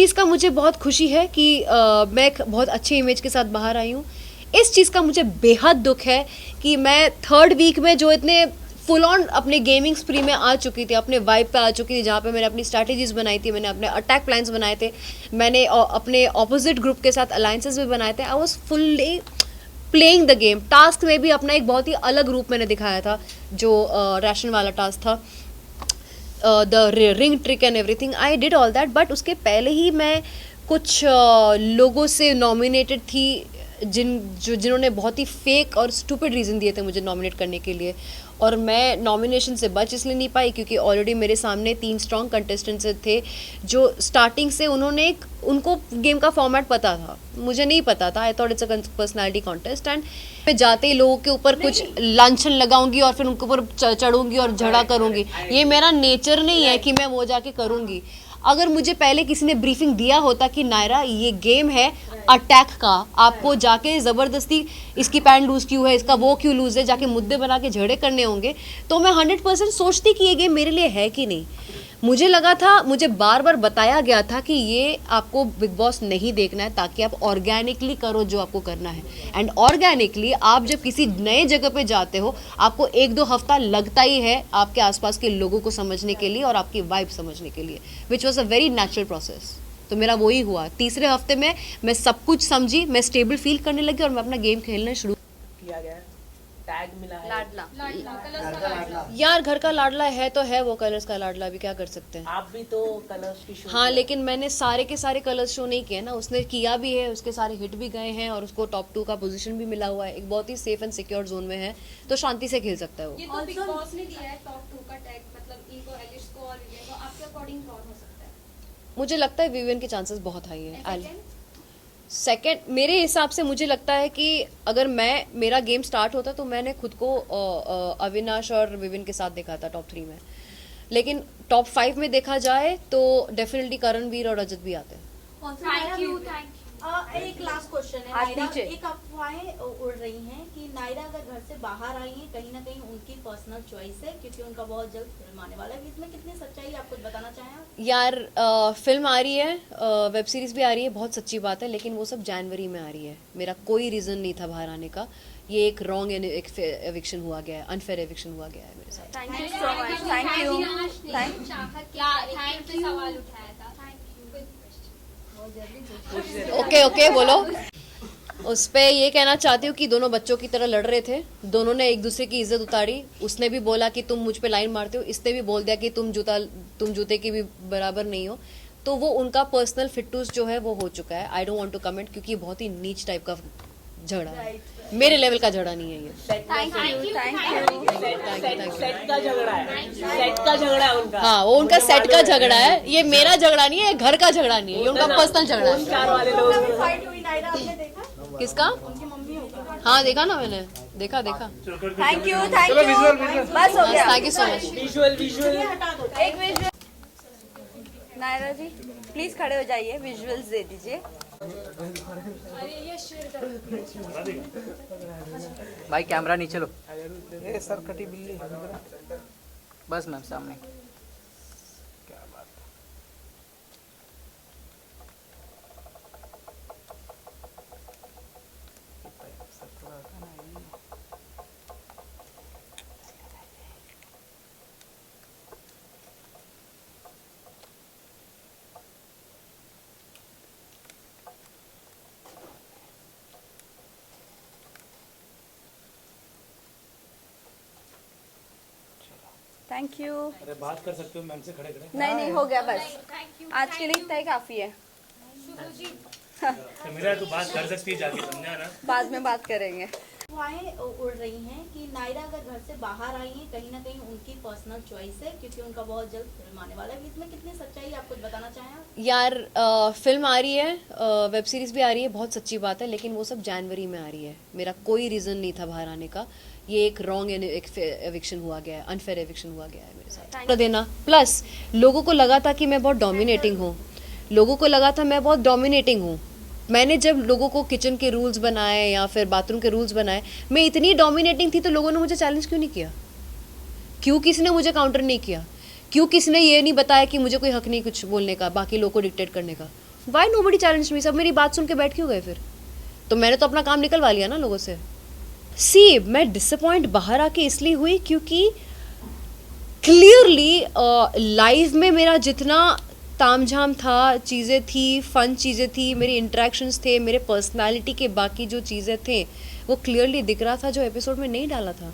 चीज़ का मुझे बहुत खुशी है कि मैं एक बहुत अच्छे इमेज के साथ बाहर आई हूँ। इस चीज़ का मुझे बेहद दुख है कि मैं थर्ड वीक में जो इतने फुल ऑन अपने गेमिंग स्प्री में आ चुकी थी, अपने वाइब पे आ चुकी थी, जहाँ पे मैंने अपनी स्ट्रैटेजीज बनाई थी, मैंने अपने अटैक प्लान्स बनाए थे, मैंने अपने ऑपोजिट ग्रुप के साथ अलायंसेस भी बनाए थे। I was fully playing the game. Task में भी अपना एक बहुत ही अलग रूप मैंने दिखाया था, जो रैशन वाला टास्क था, the ring trick and everything. I did all that, but उसके पहले ही मैं कुछ लोगों से नॉमिनेटेड थी जिन्होंने बहुत ही फेक और स्टूपिड रीज़न दिए थे मुझे नॉमिनेट करने के लिए, और मैं नॉमिनेशन से बच इसलिए नहीं पाई क्योंकि ऑलरेडी मेरे सामने 3 स्ट्रॉन्ग कंटेस्टेंट्स थे जो स्टार्टिंग से उनको गेम का फॉर्मेट पता था, मुझे नहीं पता था। I thought it's a personality contest, and मैं जाते ही लोगों के ऊपर कुछ लांछन लगाऊंगी और फिर उनके ऊपर चढ़ूंगी और झगड़ा करूंगी। ये मेरा नेचर नहीं है कि मैं वो जाके करूंगी। अगर मुझे पहले किसी ने ब्रीफिंग दिया होता कि नायरा ये गेम है अटैक का, आपको जाके ज़बरदस्ती इसकी पैंट लूज़ क्यों है, इसका वो क्यों लूज़ है, जाके मुद्दे बना के झगड़े करने होंगे, तो मैं 100% सोचती कि ये गेम मेरे लिए है कि नहीं। मुझे लगा था, मुझे बार बार बताया गया था कि ये आपको बिग बॉस नहीं देखना है ताकि आप ऑर्गेनिकली करो जो आपको करना है। एंड ऑर्गेनिकली आप जब किसी नए जगह पे जाते हो, आपको 1-2 हफ्ता लगता ही है आपके आसपास के लोगों को समझने के लिए और आपकी वाइब समझने के लिए, which was a very natural process. तो मेरा वही हुआ। तीसरे हफ्ते में मैं सब कुछ समझी, मैं स्टेबल फील करने लगी और मैं अपना गेम खेलना शुरू किया गया है। टैग मिला है लाडला। यार घर का लाडला है तो है, वो कलर्स का लाडला, भी क्या कर सकते हैं। आप भी तो कलर्स की शो हाँ, लेकिन मैंने सारे के सारे कलर्स शो नहीं किए ना, उसने किया भी है, उसके सारे हिट भी गए हैं और उसको टॉप 2 का पोजीशन भी मिला हुआ है, एक बहुत ही सेफ एंड सिक्योर जोन में है, तो शांति से खेल सकता है वो। ये तो बिग बॉस ने दिया है टॉप 2 का टैग, मतलब इनको, एलिश को और विवेक को। आपके अकॉर्डिंग कौन हो सकता है? मुझे लगता है विवियन के चांसेस बहुत हाई है। सेकंड मेरे हिसाब से मुझे लगता है कि अगर मेरा गेम स्टार्ट होता तो मैंने खुद को अविनाश और विविन के साथ देखा था टॉप 3 में, लेकिन टॉप 5 में देखा जाए तो डेफिनेटली करणवीर और रजत भी आते हैं। Thank you. एक लास्ट क्वेश्चन है नायरा, एक अफवाहें उड़ रही हैं कि नायरा अगर घर से बाहर आई हैं कहीं ना कहीं उनकी पर्सनल चॉइस है क्योंकि उनका बहुत जल्द फिल्म आने वाला है। इसमें कितनी सच्चाई आप कुछ बताना चाहें? यार फिल्म आ रही है, वेब सीरीज भी आ रही है, बहुत सच्ची बात है, लेकिन वो सब जनवरी में आ रही है। मेरा कोई रीजन नहीं था बाहर आने का, ये एक रॉन्ग एविक्शन हुआ गया है, अनफेयर एविक्शन हुआ गया है मेरे साथ। Thank you so much. Thank you. सवाल उठाया था। ओके बोलो। उस पे ये कहना चाहती हूँ कि दोनों बच्चों की तरह लड़ रहे थे, दोनों ने एक दूसरे की इज्जत उतारी। उसने भी बोला कि तुम मुझ पे लाइन मारते हो, इसने भी बोल दिया कि तुम जूते की भी बराबर नहीं हो। तो वो उनका पर्सनल फिटूस जो है वो हो चुका है। I don't want to comment क्योंकि बहुत ही नीच टाइप का झगड़ा है, मेरे लेवल का झगड़ा नहीं है ये। Thank you. सेट का झगड़ा है, सेट का झगड़ा है उनका। हाँ, वो उनका सेट का झगड़ा है, ये मेरा झगड़ा नहीं है, घर का झगड़ा नहीं है, ये उनका पर्सनल झगड़ा है। 4 वाले लोग फाइट हुई नायरा, आपने देखा? किसका? उनकी मम्मी होगी। हाँ देखा ना मैंने, देखा। Thank you. बस हो गया। Thank you so much. Visual हटा दो। एक विजुअल, नायरा जी प्लीज खड़े हो जाइए, विजुअल्स दे दीजिए। भाई कैमरा नीचे लो। सर कटी बिल्ली बस मैम सामने। क्या बात है। Thank you. अरे बात कर सकते हो मैम से खड़े खड़े। नहीं हो गया, बस आज के लिए इतना ही काफी है। तो मेरा तो बात कर सकती है जाके, समझा ना। बाद में बात करेंगे। अफवाहें उड़ रही हैं कि नायरा अगर घर से बाहर आई हैं कहीं ना कहीं उनकी पर्सनल चॉइस है क्योंकि उनका बहुत जल्द फिल्म आने वाला है। इसमें कितनी सच्चाई आप कुछ बताना चाहें? यार फिल्म आ रही है, वेब सीरीज भी आ रही है, बहुत सच्ची बात है, लेकिन वो सब जनवरी में आ रही है। मेरा कोई रीजन नहीं था बाहर आने का, ये एक रॉन्ग एविक्शन हुआ गया है, अनफेयर एविक्शन हुआ गया है मेरे साथ। देना प्लस लोगों को लगा था कि मैं बहुत डोमिनेटिंग हूँ, लोगों को लगा था मैं बहुत डोमिनेटिंग हूँ। मैंने जब लोगों को किचन के रूल्स बनाए या फिर बाथरूम के रूल्स बनाए, मैं इतनी डोमिनेटिंग थी तो लोगों ने मुझे चैलेंज क्यों नहीं किया? क्यों किसी ने मुझे काउंटर नहीं किया? क्यों किसी ने ये नहीं बताया कि मुझे कोई हक नहीं कुछ बोलने का, बाकी लोगों को डिक्टेट करने का? Why nobody challenge me? सब मेरी बात सुन के बैठ क्यों गए फिर? तो मैंने तो अपना काम निकलवा लिया ना लोगों से। सी मैं डिसअपॉइंट बाहर आके इसलिए हुई क्योंकि क्लियरली लाइफ में मेरा जितना तामझाम था, चीज़ें थी, फन चीज़ें थी, मेरी इंटरेक्शंस थे, मेरे पर्सनालिटी के बाकी जो चीज़ें थे वो क्लियरली दिख रहा था, जो एपिसोड में नहीं डाला था।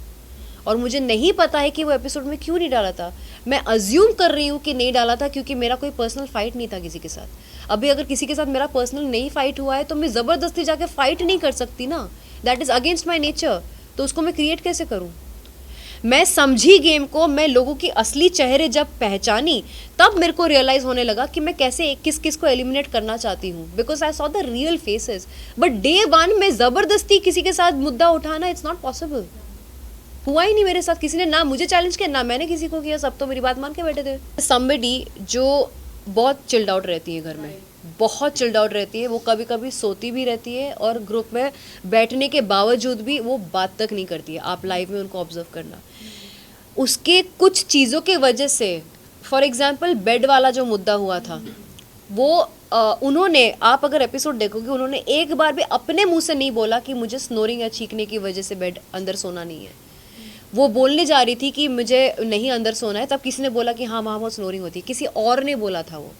और मुझे नहीं पता है कि वो एपिसोड में क्यों नहीं डाला था। मैं अज्यूम कर रही हूँ कि नहीं डाला था क्योंकि मेरा कोई पर्सनल फाइट नहीं था किसी के साथ। अभी अगर किसी के साथ मेरा पर्सनल नहीं फाइट हुआ है तो मैं ज़बरदस्ती जाके फाइट नहीं कर सकती ना, that is against my nature. तो उसको मैं क्रिएट कैसे करूँ? मैं समझी गेम को, मैं लोगों की असली चेहरे जब पहचानी तब मेरे को रियलाइज होने लगा कि मैं कैसे किस किस को एलिमिनेट करना चाहती हूँ, because I saw the real faces. But day one में ज़बरदस्ती किसी के साथ मुद्दा उठाना, इट्स नॉट पॉसिबल। हुआ ही नहीं मेरे साथ, किसी ने ना मुझे चैलेंज किया ना मैंने किसी को किया, सब तो मेरी बात मान के बैठे थे। समबडी जो बहुत चिल्ड आउट रहती है घर में, बहुत चिल्ड आउट रहती है, वो कभी कभी सोती भी रहती है और ग्रुप में बैठने के बावजूद भी वो बात तक नहीं करती है। आप लाइव में उनको ऑब्जर्व करना, उसके कुछ चीज़ों के वजह से, फॉर एग्जांपल बेड वाला जो मुद्दा हुआ था वो उन्होंने, आप अगर एपिसोड देखोगे, उन्होंने एक बार भी अपने मुंह से नहीं बोला कि मुझे स्नोरिंग या चीखने की वजह से बेड अंदर सोना नहीं है। वो बोलने जा रही थी कि मुझे नहीं अंदर सोना है, तब किसी ने बोला कि हाँ वहाँ बहुत स्नोरिंग होती है, किसी और ने बोला था वो।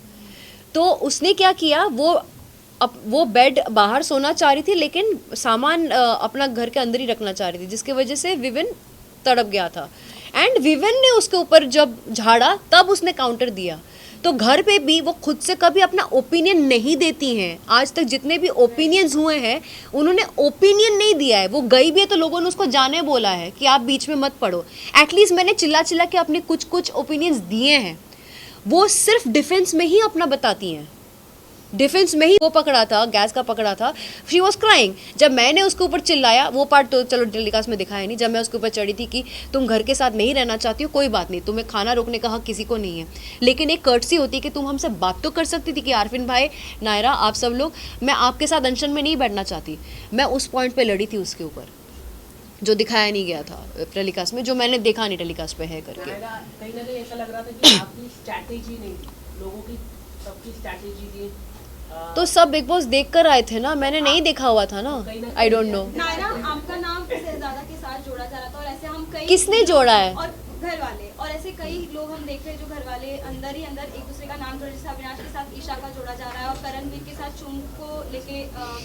तो उसने क्या किया, वो बेड बाहर सोना चाह रही थी लेकिन सामान अपना घर के अंदर ही रखना चाह रही थी, जिसकी वजह से विविन तड़प गया था। एंड विविन ने उसके ऊपर जब झाड़ा तब उसने काउंटर दिया। तो घर पे भी वो खुद से कभी अपना ओपिनियन नहीं देती हैं। आज तक जितने भी ओपिनियंस हुए हैं उन्होंने ओपिनियन नहीं दिया है। वो गई भी है तो लोगों ने उसको जाने बोला है कि आप बीच में मत पड़ो। एटलीस्ट मैंने चिल्ला चिल्ला के अपने कुछ कुछ ओपिनियंस दिए हैं। वो सिर्फ डिफेंस में ही अपना बताती हैं, डिफेंस में ही। वो पकड़ा था, गैस का पकड़ा था, शी वॉज क्राइंग। जब मैंने उसके ऊपर चिल्लाया, वो पार्ट तो चलो टेलीकास्ट में दिखाया नहीं, जब मैं उसके ऊपर चढ़ी थी कि तुम घर के साथ नहीं रहना चाहती हो, कोई बात नहीं, तुम्हें खाना रोकने का हक किसी को नहीं है, लेकिन एक कर्टसी होती है कि तुम हमसे बात तो कर सकती थी कि आरफिन भाई, नायरा, आप सब लोग, मैं आपके साथ अनशन में नहीं बैठना चाहती। मैं उस पॉइंट पर लड़ी थी उसके ऊपर, जो दिखाया नहीं गया था टेलीकास्ट में, जो मैंने देखा नहीं टेलीकास्ट पे है करके। कहीं ना कहीं ऐसा लग रहा था कि आपकी स्ट्रैटेजी नहीं थी, लोगों की सबकी स्ट्रैटेजी थी। तो सब बिग बॉस देख कर आए थे ना, मैंने नहीं देखा हुआ था ना, आई डोंट नो। नायरा, आपका नाम शहजादा के साथ जोड़ा जा रहा था और ऐसे हम कई, किसने जोड़ा है? और घर वाले, और ऐसे कई लोग हम देख रहे हैं जो घर वाले अंदर ही अंदर एक दूसरे का नाम जोड़, जैसे अविनाश के साथ ईशा का जोड़ा जा रहा है और करणवीर के साथ चुम को लेके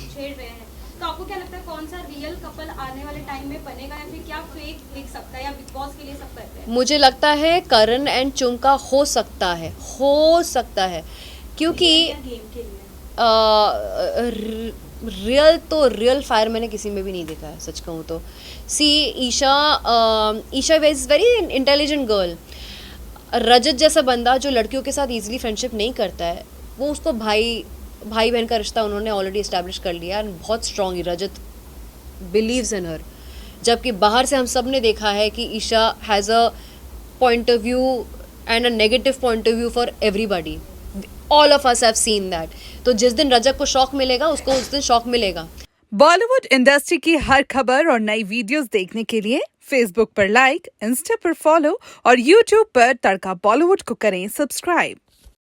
छेड़ रहे हैं। तो आपको क्या लगता है कौन सा रियल कपल आने वाले टाइम में बनेगा, या फिर क्या फेक दिख सकता है, या बिग बॉस के लिए सब करते हैं? मुझे लगता है करण एंड चुम का हो सकता है, क्योंकि गेम के लिए रियल तो रियल फायर मैंने किसी में भी नहीं देखा है, सच कहूँ तो। See Isha is very intelligent girl. Rajat जैसा बंदा जो लड़कियों के साथ इजीली फ्रेंडशिप नहीं करता है, वो उसको भाई बहन का रिश्ता उन्होंने ऑलरेडी इस्टेब्लिश कर लिया एंड बहुत स्ट्रॉन्ग है। रजत बिलीव्स इन हर, जबकि बाहर से हम सब ने देखा है कि Isha has a point of view and a negative point of view for everybody. All of us have seen that. तो जिस दिन रजत को शॉक मिलेगा, उसको उस दिन शॉक मिलेगा। बॉलीवुड इंडस्ट्री की हर खबर और नई वीडियोस देखने के लिए फेसबुक पर लाइक, इंस्टा पर फॉलो और यूट्यूब पर तड़का बॉलीवुड को करें सब्सक्राइब।